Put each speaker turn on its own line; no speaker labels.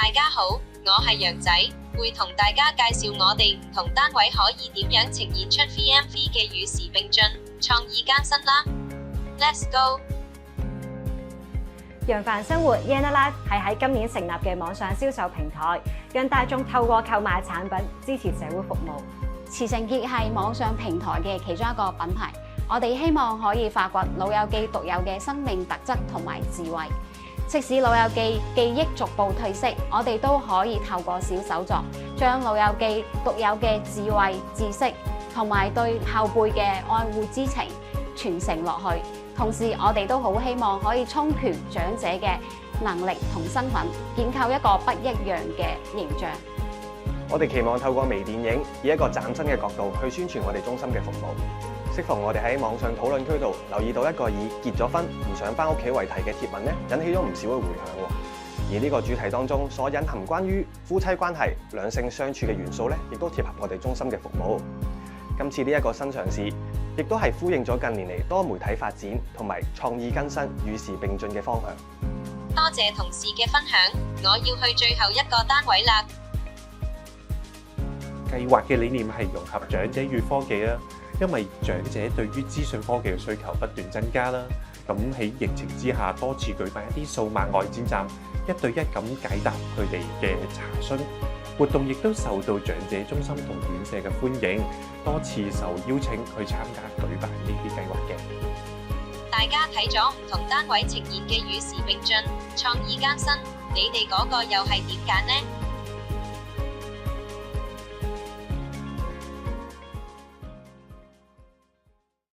大家好，我係楊仔，會同大家介紹我哋唔同單位可以點樣呈現出 VMV 嘅與時並進、創意艱辛啦。Let's go！
揚帆生活 Yana Life 係喺今年成立嘅網上銷售平台，讓大眾透過購買產品支持社會服務。
慈誠潔係網上平台嘅其中一個品牌，我哋希望可以發掘老友記獨有嘅生命特質同埋智慧。即使老友記記憶逐步褪色，我哋都可以透過小手作，將老友記獨有嘅智慧、知識同埋對後輩嘅愛護之情傳承落去。同時，我哋都好希望可以充權長者嘅能力同身份，建構一個不一樣嘅形象。
我哋期望透過微電影，以一個嶄新嘅角度去宣傳我哋中心嘅服務。適逢我哋喺網上討論區度留意到一個以結咗婚唔想返屋企為題嘅貼文咧，引起咗唔少嘅迴響。而呢個主題當中所隱含關於夫妻關係、兩性相處嘅元素咧，亦都貼合我哋中心嘅服務。今次呢一個新嘗試，亦都係呼應咗近年嚟多媒體發展同埋創意更新、與時並進嘅方向。
多謝同事嘅分享，我要去最後一個單位啦。
計劃嘅理念係融合長者與科技啦，因為長者對於資訊科技嘅需求不斷增加啦。咁喺疫情之下，多次舉辦一啲數碼外展站，一對一咁解答佢哋嘅查詢。活動亦都受到長者中心同院舍嘅歡迎，多次受邀請去參加舉辦呢啲計劃嘅。
大家睇咗唔同單位呈現嘅與時並進、創意艱辛，你哋嗰個又係點揀呢？